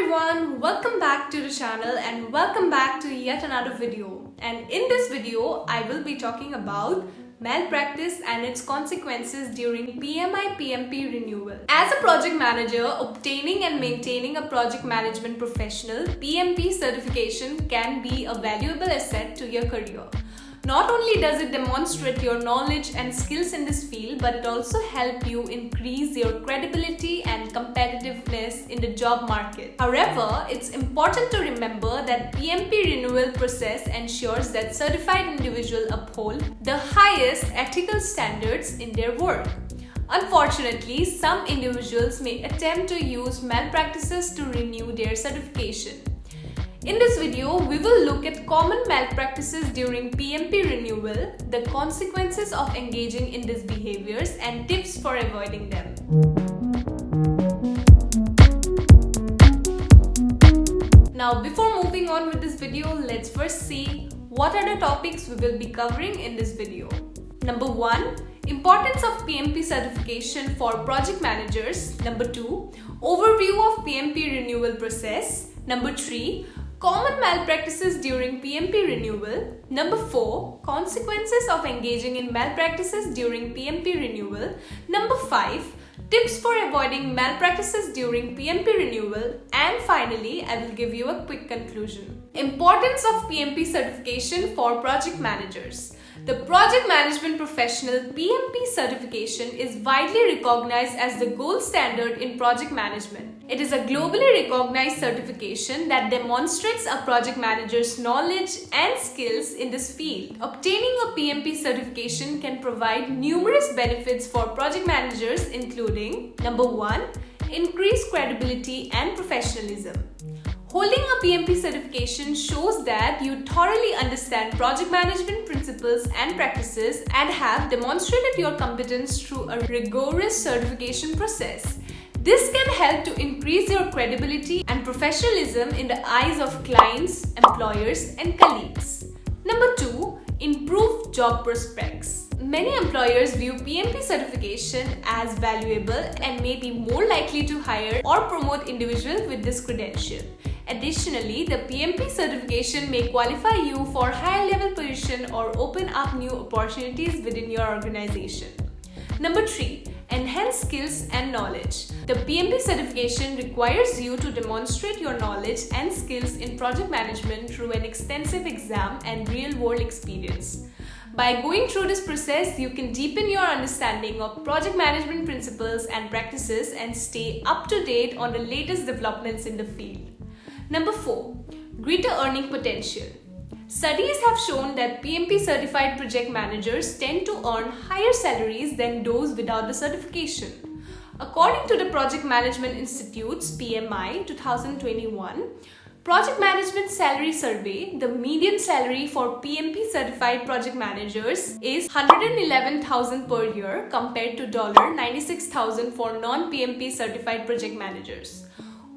everyone, welcome back to the channel and welcome back to yet another video. And in this video, I will be talking about malpractice and its consequences during PMI PMP renewal. As a project manager, obtaining and maintaining a project management professional PMP certification can be a valuable asset to your career. Not only does it demonstrate your knowledge and skills in this field, but it also helps you increase your credibility and competitiveness in the job market. However, it's important to remember that PMP renewal process ensures that certified individuals uphold the highest ethical standards in their work. Unfortunately, some individuals may attempt to use malpractices to renew their certification. In this video, we will look at common malpractices during PMP renewal, the consequences of engaging in these behaviors, and tips for avoiding them. Now, before moving on with this video, let's first see what are the topics we will be covering in this video. Number 1. Importance of PMP certification for project managers. Number 2. Overview of PMP renewal process. Number 3. Common malpractices during PMP renewal. Number 4. Consequences of engaging in malpractices during PMP renewal. Number 5. Tips for avoiding malpractices during PMP renewal. And finally, I will give you a quick conclusion. Importance of PMP certification for project managers. The Project Management Professional PMP certification is widely recognized as the gold standard in project management. It is a globally recognized certification that demonstrates a project manager's knowledge and skills in this field. Obtaining a PMP certification can provide numerous benefits for project managers, including Number 1. Increased credibility and professionalism. Holding a PMP certification shows that you thoroughly understand project management principles and practices and have demonstrated your competence through a rigorous certification process. This can help to increase your credibility and professionalism in the eyes of clients, employers, and colleagues. Number 2. Improved job prospects. Many employers view PMP certification as valuable and may be more likely to hire or promote individuals with this credential. Additionally, the PMP certification may qualify you for higher level position or open up new opportunities within your organization. Number 3. Enhance skills and knowledge. The PMP certification requires you to demonstrate your knowledge and skills in project management through an extensive exam and real-world experience. By going through this process, you can deepen your understanding of project management principles and practices and stay up to date on the latest developments in the field. Number 4. Greater earning potential. Studies have shown that PMP certified project managers tend to earn higher salaries than those without the certification. According to the Project Management Institute's PMI 2021 Project Management Salary Survey, the median salary for PMP certified project managers is $111,000 per year compared to $96,000 for non-PMP certified project managers.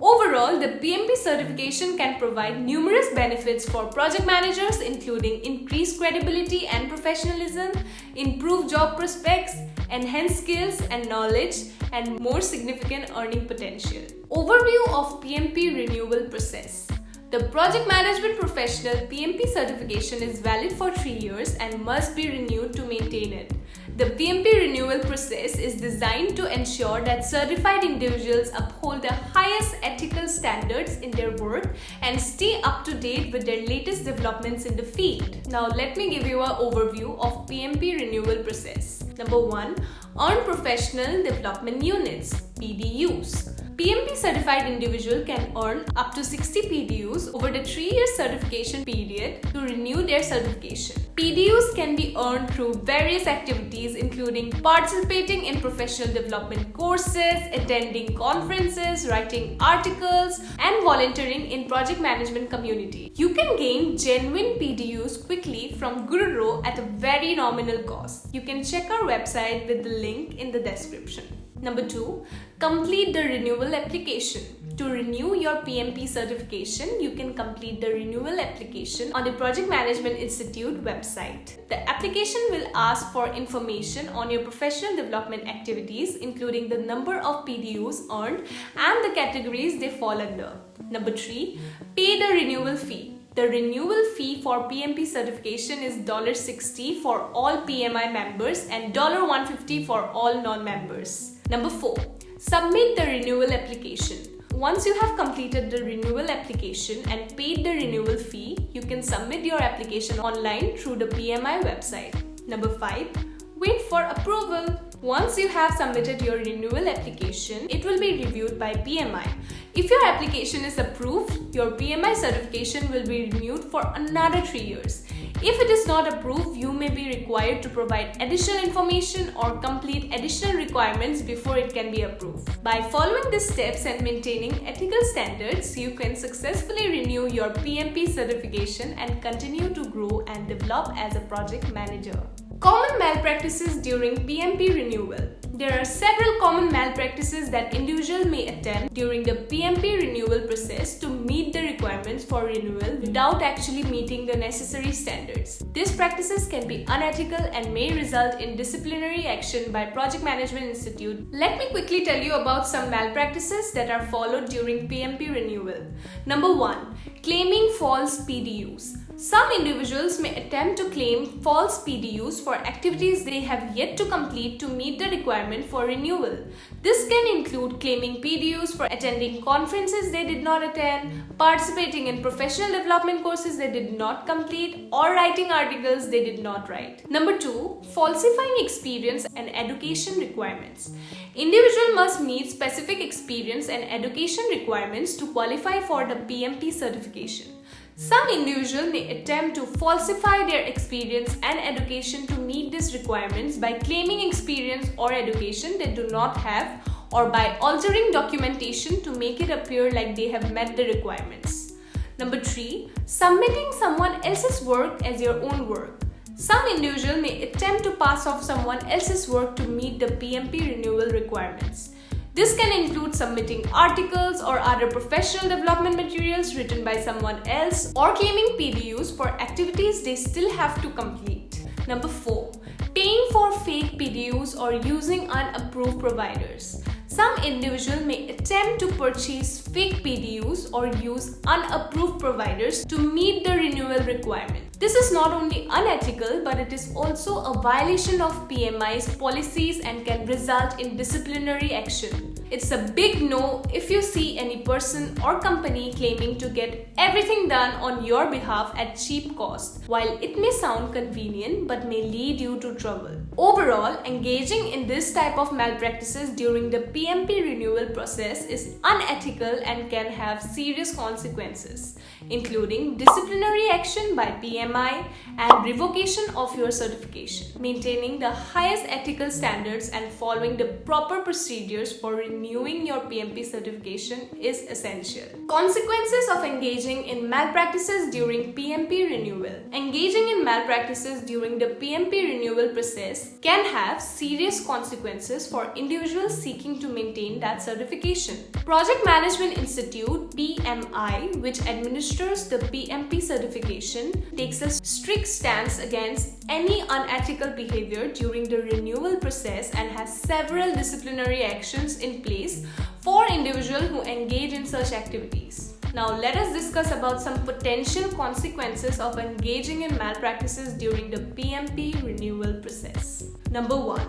Overall, the PMP certification can provide numerous benefits for project managers, including increased credibility and professionalism, improved job prospects, enhanced skills and knowledge, and more significant earning potential. Overview of PMP renewal process. The Project Management Professional PMP certification is valid for 3 years and must be renewed to maintain it. The PMP renewal process is designed to ensure that certified individuals uphold the highest ethical standards in their work and stay up to date with their latest developments in the field. Now, let me give you an overview of PMP renewal process. Number 1. Earn Professional Development Units, PDUs. PMP certified individual can earn up to 60 PDUs over the 3-year certification period to renew their certification. PDUs can be earned through various activities including participating in professional development courses, attending conferences, writing articles, and volunteering in project management community. You can gain genuine PDUs quickly from Gururo at a very nominal cost. You can check our website with the link in the description. Number 2, complete the renewal application. To renew your PMP certification, you can complete the renewal application on the Project Management Institute website. The application will ask for information on your professional development activities, including the number of PDUs earned and the categories they fall under. Number 3, pay the renewal fee. The renewal fee for PMP certification is $60 for all PMI members and $150 for all non-members. Number 4, submit the renewal application. Once you have completed the renewal application and paid the renewal fee, you can submit your application online through the PMI website. Number 5, wait for approval. Once you have submitted your renewal application, it will be reviewed by PMI. If your application is approved, your PMI certification will be renewed for another 3 years. If it is not approved, you may be required to provide additional information or complete additional requirements before it can be approved. By following these steps and maintaining ethical standards, you can successfully renew your PMP certification and continue to grow and develop as a project manager. Common malpractices during PMP renewal. There are several common malpractices that individuals may attempt during the PMP renewal process to meet the requirements for renewal without actually meeting the necessary standards. These practices can be unethical and may result in disciplinary action by Project Management Institute. Let me quickly tell you about some malpractices that are followed during PMP renewal. Number 1, claiming false PDUs. Some individuals may attempt to claim false PDUs for activities they have yet to complete to meet the requirement for renewal. This can include claiming PDUs for attending conferences they did not attend, participating in professional development courses they did not complete, or writing articles they did not write. Number 2, falsifying experience and education requirements. Individual must meet specific experience and education requirements to qualify for the PMP certification. Some individuals may attempt to falsify their experience and education to meet these requirements by claiming experience or education they do not have, or by altering documentation to make it appear like they have met the requirements. Number 3, submitting someone else's work as your own work. Some individuals may attempt to pass off someone else's work to meet the PMP renewal requirements. This can include submitting articles or other professional development materials written by someone else, or claiming PDUs for activities they still have to complete. Number 4, paying for fake PDUs or using unapproved providers. Some individuals may attempt to purchase fake PDUs or use unapproved providers to meet the renewal requirement. This is not only unethical, but it is also a violation of PMI's policies and can result in disciplinary action. It's a big no if you see any person or company claiming to get everything done on your behalf at cheap cost. While it may sound convenient, but may lead you to trouble. Overall, engaging in this type of malpractices during the PMP renewal process is unethical and can have serious consequences, including disciplinary action by PMI and revocation of your certification. Maintaining the highest ethical standards and following the proper procedures for renewing your PMP certification is essential. Consequences of engaging in malpractices during PMP renewal. Engaging in malpractices during the PMP renewal process can have serious consequences for individuals seeking to maintain that certification. Project Management Institute (PMI), which administers the PMP certification, takes a strict stance against any unethical behavior during the renewal process and has several disciplinary actions in place for individuals who engage in such activities. Now let us discuss about some potential consequences of engaging in malpractices during the PMP renewal process. Number 1.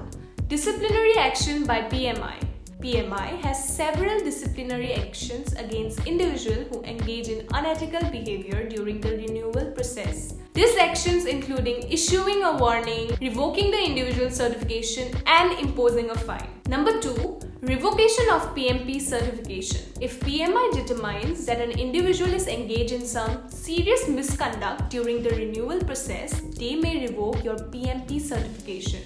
Disciplinary action by PMI. PMI has several disciplinary actions against individuals who engage in unethical behavior during the renewal process. These actions including issuing a warning, revoking the individual certification, and imposing a fine. Number 2. Revocation of PMP certification. If PMI determines that an individual is engaged in some serious misconduct during the renewal process, they may revoke your PMP certification.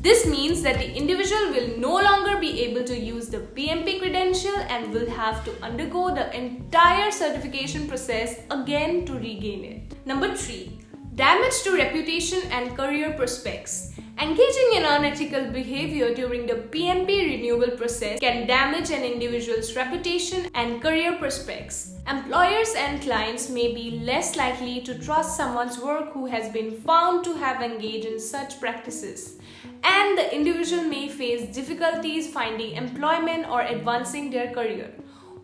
This means that the individual will no longer be able to use the PMP credential and will have to undergo the entire certification process again to regain it. Number 3. Damage to reputation and career prospects. Engaging in unethical behavior during the PMP renewal process can damage an individual's reputation and career prospects. Employers and clients may be less likely to trust someone's work who has been found to have engaged in such practices, and the individual may face difficulties finding employment or advancing their career.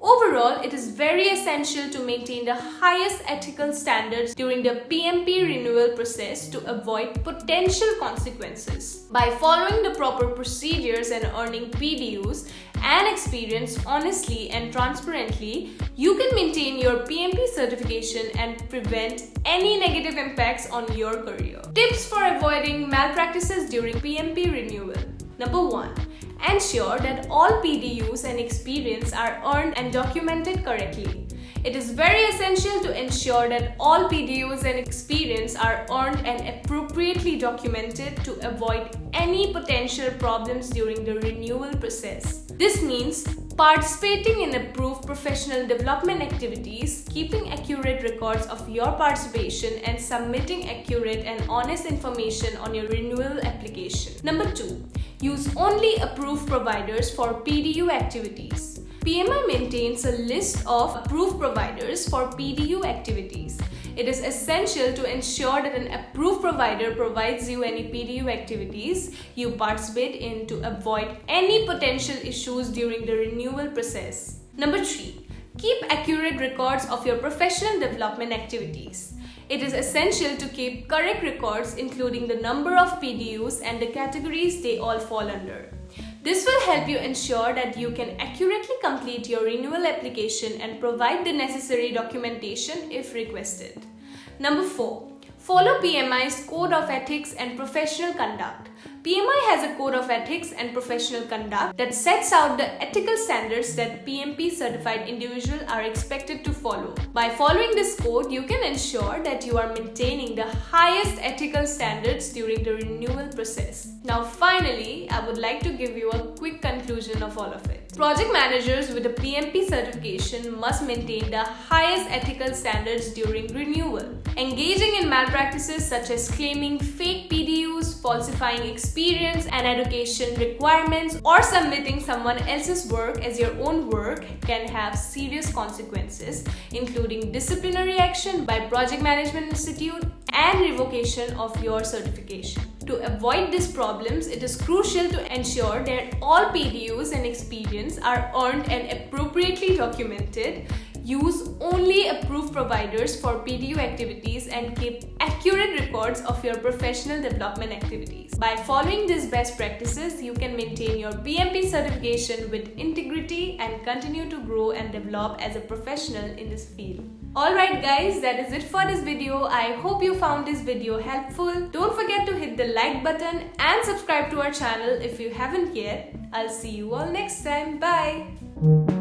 Overall, it is very essential to maintain the highest ethical standards during the PMP renewal process to avoid potential consequences. By following the proper procedures and earning PDUs and experience honestly and transparently, you can maintain your PMP certification and prevent any negative impacts on your career. Tips for avoiding malpractices during PMP renewal. Number 1. Ensure that all PDUs and experience are earned and documented correctly. It is very essential to ensure that all PDUs and experience are earned and appropriately documented to avoid any potential problems during the renewal process. This means participating in approved professional development activities, keeping accurate records of your participation, and submitting accurate and honest information on your renewal application. Number 2. Use only approved providers for PDU activities. PMI maintains a list of approved providers for PDU activities. It is essential to ensure that an approved provider provides you any PDU activities you participate in to avoid any potential issues during the renewal process. Number 3. Keep accurate records of your professional development activities. It is essential to keep correct records, including the number of PDUs and the categories they all fall under. This will help you ensure that you can accurately complete your renewal application and provide the necessary documentation if requested. Number 4. Follow PMI's Code of Ethics and Professional Conduct. PMI has a Code of Ethics and Professional Conduct that sets out the ethical standards that PMP certified individuals are expected to follow. By following this code, you can ensure that you are maintaining the highest ethical standards during the renewal process. Now finally, I would like to give you a quick conclusion of all of it. Project managers with a PMP certification must maintain the highest ethical standards during renewal. Engaging in malpractices such as claiming fake PDUs, falsifying experience and education requirements, or submitting someone else's work as your own work can have serious consequences, including disciplinary action by Project Management Institute and revocation of your certification. To avoid these problems, it is crucial to ensure that all PDUs and experience are earned and appropriately documented. Use only approved providers for PDU activities and keep accurate records of your professional development activities. By following these best practices, you can maintain your PMP certification with integrity and continue to grow and develop as a professional in this field. Alright guys, that is it for this video. I hope you found this video helpful. Don't forget to hit the like button and subscribe to our channel if you haven't yet. I'll see you all next time. Bye!